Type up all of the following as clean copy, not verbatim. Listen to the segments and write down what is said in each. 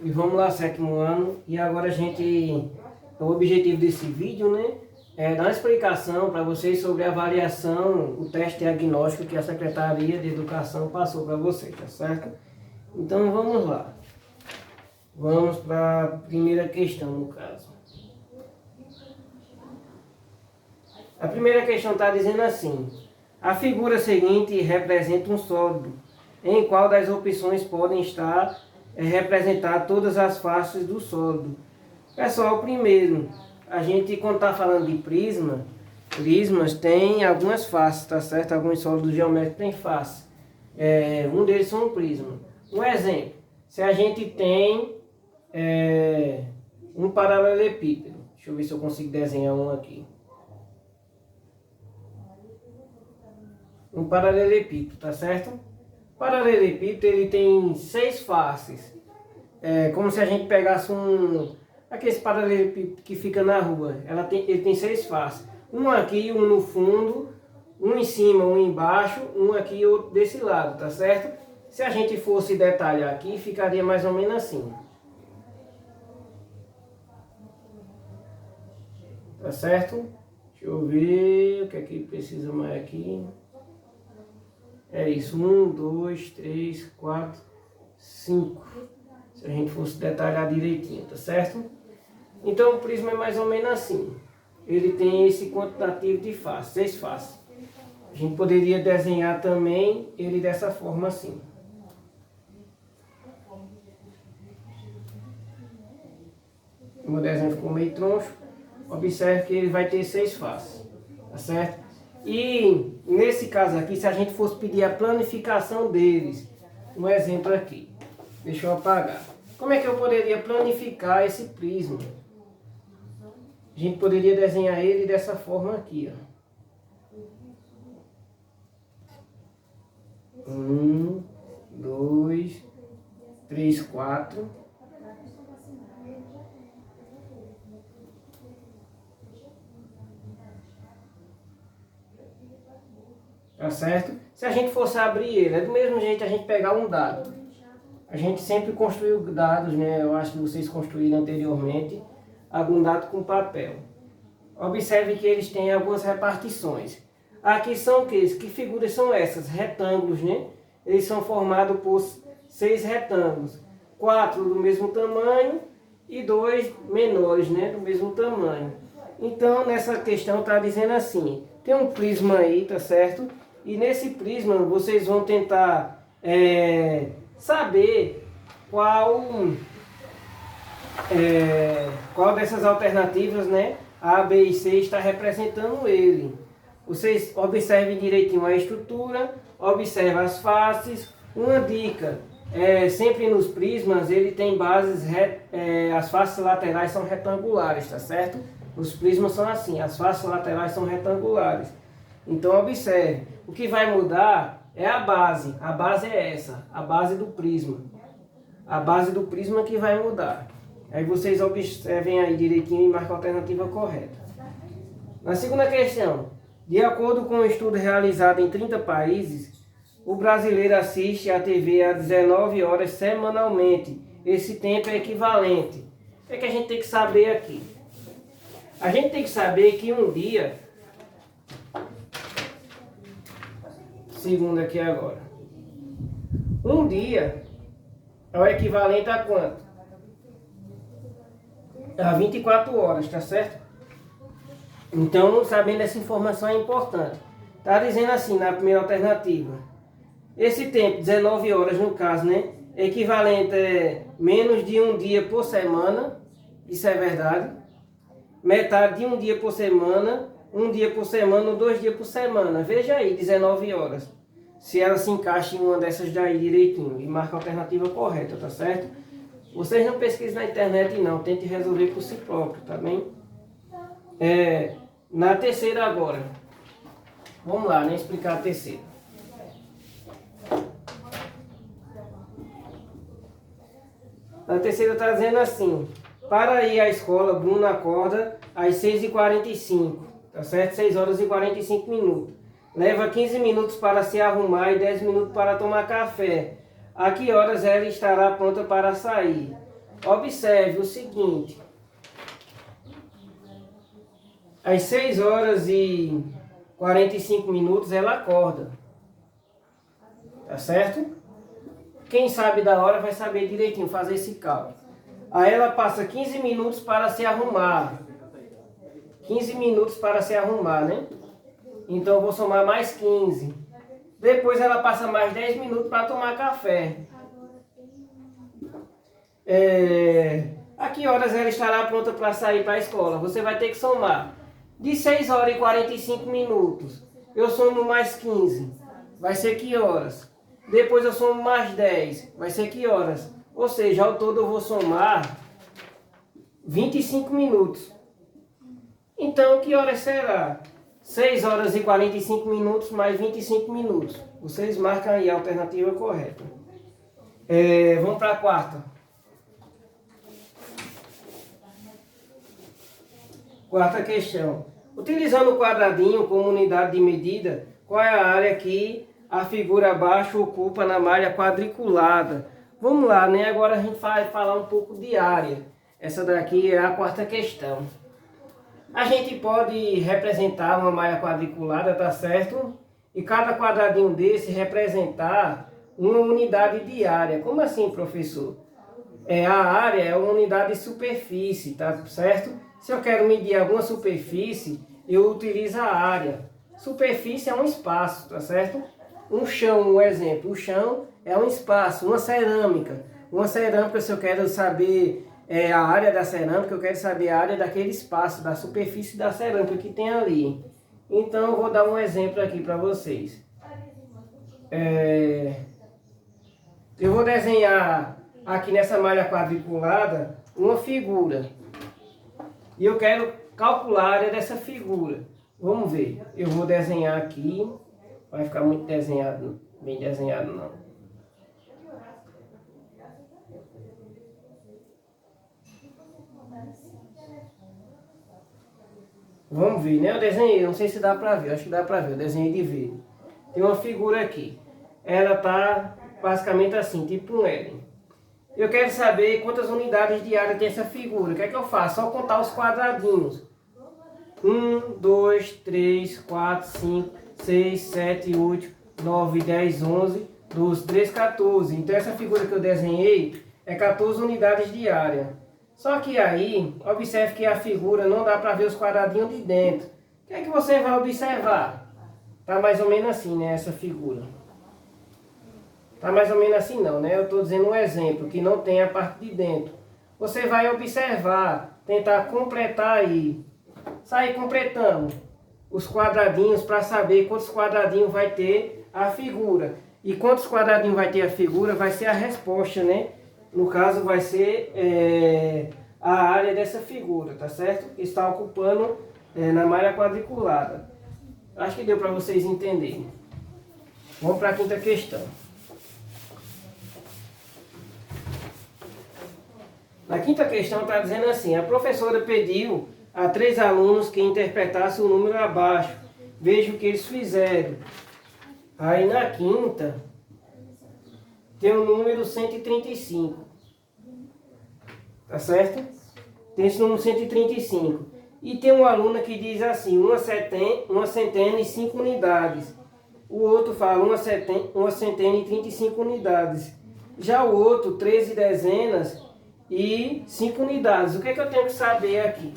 E vamos lá, sétimo ano. E agora o objetivo desse vídeo, né, é dar uma explicação para vocês sobre a avaliação, o teste diagnóstico que a Secretaria de Educação passou para vocês, tá certo? Então vamos lá. Vamos para a primeira questão, no caso. A primeira questão está dizendo assim: a figura seguinte representa um sólido, em qual das opções podem estar representar todas as faces do sólido. Pessoal, primeiro, a gente quando está falando de prismas tem algumas faces, tá certo? Alguns sólidos geométricos têm face. Um deles são um prisma. Um exemplo, se a gente tem um paralelepípedo, deixa eu ver se eu consigo desenhar um aqui. Um paralelepípedo, tá certo? O paralelepípedo ele tem 6 faces. Como se a gente pegasse aquele paralelepípedo que fica na rua. Ele tem 6 faces. Um aqui, um no fundo, um em cima, um embaixo, um aqui e outro desse lado, tá certo? Se a gente fosse detalhar aqui, ficaria mais ou menos assim. Tá certo? Deixa eu ver o que é que precisa mais aqui. É isso, 1, 2, 3, 4, 5. Se a gente fosse detalhar direitinho, tá certo? Então o prisma é mais ou menos assim. Ele tem esse quantitativo de faces, 6 faces. A gente poderia desenhar também ele dessa forma assim. O meu desenho ficou meio troncho. Observe que ele vai ter 6 faces, tá certo? E nesse caso aqui, se a gente fosse pedir a planificação deles, um exemplo aqui, deixa eu apagar. Como é que eu poderia planificar esse prisma? A gente poderia desenhar ele dessa forma aqui, ó. 1, 2, 3, 4. Tá certo? Se a gente fosse abrir ele, é do mesmo jeito a gente pegar um dado. A gente sempre construiu dados, né? Eu acho que vocês construíram anteriormente algum dado com papel. Observe que eles têm algumas repartições. Aqui são o quê? Que figuras são essas? Retângulos, né? Eles são formados por 6 retângulos. 4 do mesmo tamanho e 2 menores, né? Do mesmo tamanho. Então, nessa questão está dizendo assim, tem um prisma aí, tá certo? E nesse prisma vocês vão tentar saber qual dessas alternativas, né, A, B e C está representando ele. Vocês observem direitinho a estrutura, observem as faces. Uma dica, sempre nos prismas ele tem bases, as faces laterais são retangulares, tá certo? Os prismas são assim, as faces laterais são retangulares. Então observe, o que vai mudar é a base é essa, a base do prisma. A base do prisma que vai mudar. Aí vocês observem aí direitinho e marquem a alternativa correta. Na segunda questão, de acordo com um estudo realizado em 30 países, o brasileiro assiste à TV às 19 horas semanalmente. Esse tempo é equivalente. O que a gente tem que saber aqui? A gente tem que saber que um dia, segundo aqui agora, um dia é o equivalente a quanto? A 24 horas, tá certo? Então, sabendo essa informação é importante. Tá dizendo assim, na primeira alternativa, esse tempo, 19 horas no caso, né? É equivalente a menos de um dia por semana, isso é verdade. Metade de um dia por semana ou 2 dias por semana. Veja aí, 19 horas. Se ela se encaixa em uma dessas daí direitinho e marca a alternativa correta, tá certo? Vocês não pesquisem na internet não, tente resolver por si próprio, tá bem? Na terceira agora. Vamos lá, né? Explicar a terceira. Na terceira está dizendo assim: para ir à escola, Bruno acorda às 6h45, tá certo? 6 horas e 45 minutos. Leva 15 minutos para se arrumar e 10 minutos para tomar café. A que horas ela estará pronta para sair? Observe o seguinte. Às 6 horas e 45 minutos ela acorda. Tá certo? Quem sabe da hora vai saber direitinho fazer esse cálculo. Aí ela passa 15 minutos para se arrumar. 15 minutos para se arrumar, né? Então eu vou somar mais 15. Depois ela passa mais 10 minutos para tomar café. A que horas ela estará pronta para sair para a escola? Você vai ter que somar. De 6 horas e 45 minutos, eu somo mais 15. Vai ser que horas? Depois eu somo mais 10. Vai ser que horas? Ou seja, ao todo eu vou somar 25 minutos. Então, que horas será? 6 horas e 45 minutos mais 25 minutos. Vocês marcam aí a alternativa correta. Vamos para a quarta. Quarta questão. Utilizando o quadradinho como unidade de medida, qual é a área que a figura abaixo ocupa na malha quadriculada? Vamos lá, né? Agora a gente vai falar um pouco de área. Essa daqui é a quarta questão. A gente pode representar uma malha quadriculada, tá certo? E cada quadradinho desse representar uma unidade de área. Como assim, professor? A área é uma unidade de superfície, tá certo? Se eu quero medir alguma superfície, eu utilizo a área. Superfície é um espaço, tá certo? Um chão, um exemplo. O chão é um espaço, uma cerâmica. Uma cerâmica, se eu quero saber a área da cerâmica, eu quero saber a área daquele espaço, da superfície da cerâmica que tem ali. Então, eu vou dar um exemplo aqui para vocês. Eu vou desenhar aqui nessa malha quadriculada uma figura. E eu quero calcular a área dessa figura. Vamos ver. Eu vou desenhar aqui. Vai ficar muito desenhado, bem desenhado não. Vamos ver, né? Eu desenhei, não sei se dá pra ver, acho que dá pra ver, eu desenhei de ver. Tem uma figura aqui. Ela tá basicamente assim, tipo um L. Eu quero saber quantas unidades de área tem essa figura. O que é que eu faço? Só contar os quadradinhos. 1, 2, 3, 4, 5, 6, 7, 8, 9, 10, 11, 12, 13, 14. Então essa figura que eu desenhei é 14 unidades de área. Só que aí, observe que a figura não dá para ver os quadradinhos de dentro. O que é que você vai observar? Tá mais ou menos assim, né, essa figura. Tá mais ou menos assim não, né? Eu estou dizendo um exemplo, que não tem a parte de dentro. Você vai observar, tentar completar aí. Sair completando os quadradinhos para saber quantos quadradinhos vai ter a figura. E quantos quadradinhos vai ter a figura vai ser a resposta, né? No caso vai ser a área dessa figura, tá certo? Que está ocupando na malha quadriculada. Acho que deu para vocês entenderem. Vamos para a quinta questão. Na quinta questão está dizendo assim: a professora pediu a 3 alunos que interpretassem o número abaixo. Veja o que eles fizeram. Aí na quinta tem o número 135. Tá certo? Tem esse número 135. E tem uma aluna que diz assim: uma centena e 5 unidades. O outro fala uma centena e 35 unidades. Já o outro, 13 dezenas e 5 unidades. O que é que eu tenho que saber aqui?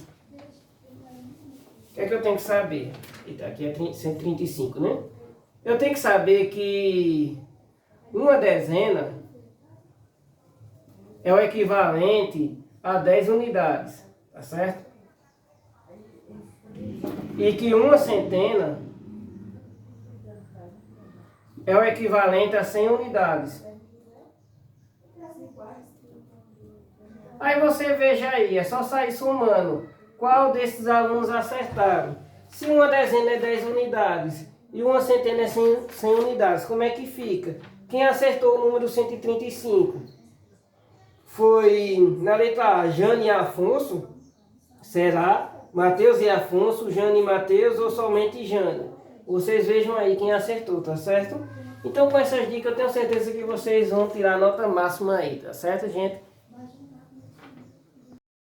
O que é que eu tenho que saber? Eita, aqui é 135, né? Eu tenho que saber que uma dezena é o equivalente a 10 unidades, tá certo? E que uma centena é o equivalente a 100 unidades. Aí você veja aí, é só sair somando. Qual desses alunos acertaram? Se uma dezena é 10 unidades e uma centena é 100 unidades, como é que fica? Quem acertou o número 135? Foi, na letra A, Jane e Afonso? Será Mateus e Afonso, Jane e Mateus ou somente Jane? Vocês vejam aí quem acertou, tá certo? Então com essas dicas eu tenho certeza que vocês vão tirar a nota máxima aí, tá certo, gente?